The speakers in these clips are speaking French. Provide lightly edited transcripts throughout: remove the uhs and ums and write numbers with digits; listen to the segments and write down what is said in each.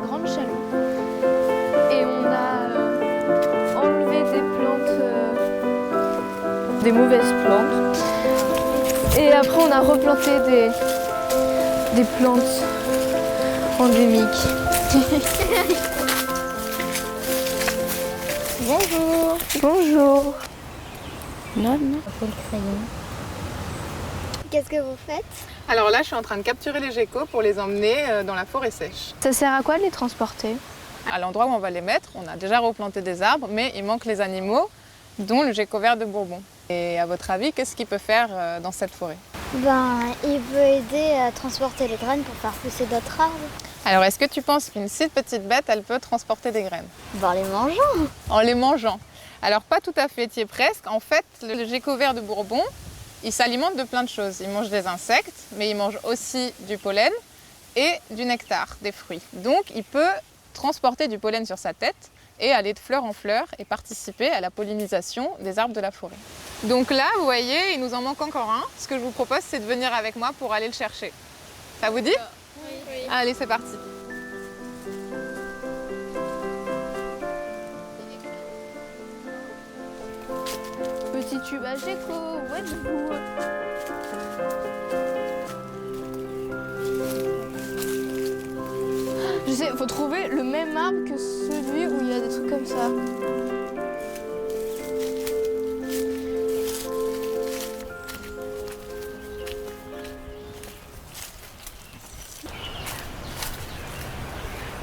grandes chaloupe. Et on a enlevé des plantes, des mauvaises plantes. Et après on a replanté des plantes endémiques. Bonjour. Bonjour. Non, non. Pour le crayon. Qu'est-ce que vous faites? Alors là, je suis en train de capturer les geckos pour les emmener dans la forêt sèche. Ça sert à quoi de les transporter? À l'endroit où on va les mettre, on a déjà replanté des arbres, mais il manque les animaux, dont le gecko vert de Bourbon. Et à votre avis, qu'est-ce qu'il peut faire dans cette forêt? Il peut aider à transporter les graines pour faire pousser d'autres arbres. Alors, est-ce que tu penses qu'une si petite bête, elle peut transporter des graines? En les mangeant. En les mangeant. Alors, pas tout à fait, tu y es presque. En fait, le gecko vert de Bourbon, il s'alimente de plein de choses. Il mange des insectes, mais il mange aussi du pollen et du nectar, des fruits. Donc, il peut transporter du pollen sur sa tête et aller de fleur en fleur et participer à la pollinisation des arbres de la forêt. Donc là, vous voyez, il nous en manque encore un. Ce que je vous propose, c'est de venir avec moi pour aller le chercher. Ça vous dit? Oui. Allez, c'est parti. Petit tube à gecko, où êtes-vous? Je sais, il faut trouver le même arbre que celui où il y a des trucs comme ça.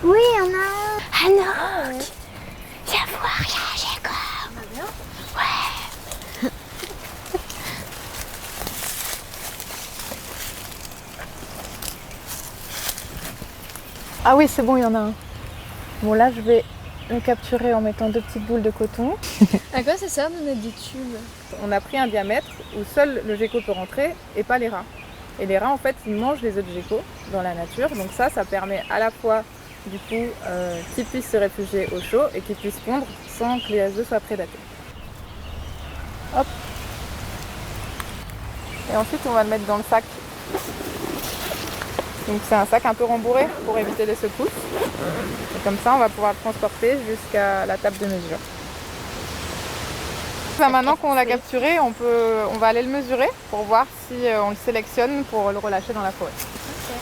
Oui, il y en a un. Alors, viens voir, il y a un gecko. Ouais. Ah oui, c'est bon, il y en a un. Bon, là, je vais le capturer en mettant 2 petites boules de coton. À quoi ça sert de mettre des tubes? On a pris un diamètre où seul le gecko peut rentrer et pas les rats. Et les rats, en fait, ils mangent les autres geckos dans la nature. Donc ça permet à la fois, du coup, qu'ils puissent se réfugier au chaud et qu'ils puissent pondre sans que les œufs soient prédatés. Hop. Et ensuite, on va le mettre dans le sac. Donc c'est un sac un peu rembourré pour éviter les secousses. Et comme ça, on va pouvoir le transporter jusqu'à la table de mesure. Maintenant qu'on l'a capturé, on va aller le mesurer pour voir si on le sélectionne pour le relâcher dans la forêt. Ok.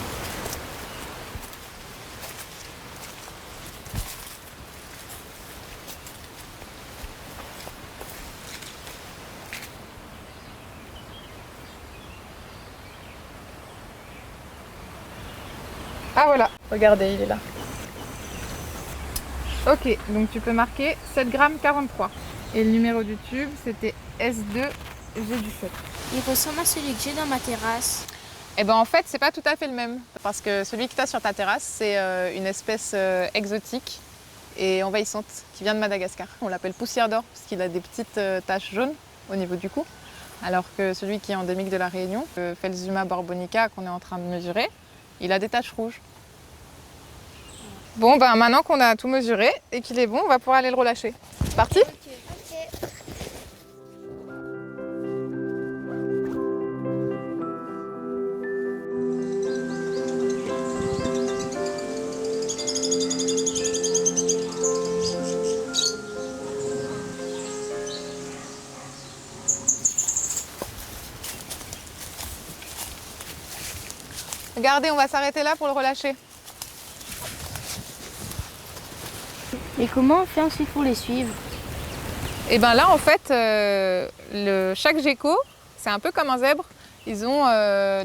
Ah voilà, regardez, il est là. Ok, donc tu peux marquer 7 grammes 43. Et le numéro du tube, c'était S2G17. Il ressemble à celui que j'ai dans ma terrasse. Et ben en fait, c'est pas tout à fait le même. Parce que celui que tu as sur ta terrasse, c'est une espèce exotique et envahissante qui vient de Madagascar. On l'appelle poussière d'or parce qu'il a des petites taches jaunes au niveau du cou. Alors que celui qui est endémique de la Réunion, le Phelsuma borbonica qu'on est en train de mesurer, il a des taches rouges. Bon, ben maintenant qu'on a tout mesuré et qu'il est bon, on va pouvoir aller le relâcher. C'est parti? Ok. Regardez, on va s'arrêter là pour le relâcher. Et comment on fait ensuite pour les suivre? Et bien là, en fait, chaque gecko, c'est un peu comme un zèbre. Ils ont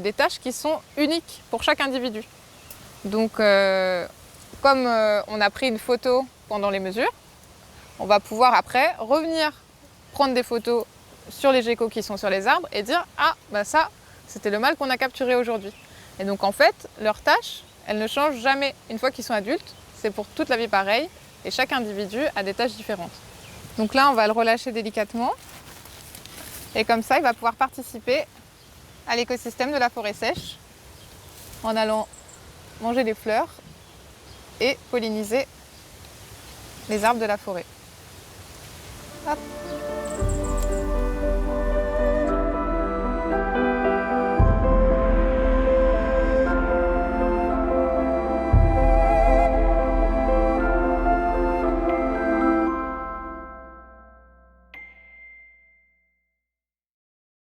des tâches qui sont uniques pour chaque individu. Donc, comme on a pris une photo pendant les mesures, on va pouvoir après revenir prendre des photos sur les geckos qui sont sur les arbres et dire « Ah, bah ça, c'était le mâle qu'on a capturé aujourd'hui ». Et donc, en fait, leurs tâches, elles ne changent jamais. Une fois qu'ils sont adultes, c'est pour toute la vie pareil. Et chaque individu a des tâches différentes. Donc là, on va le relâcher délicatement. Et comme ça, il va pouvoir participer à l'écosystème de la forêt sèche en allant manger des fleurs et polliniser les arbres de la forêt. Hop.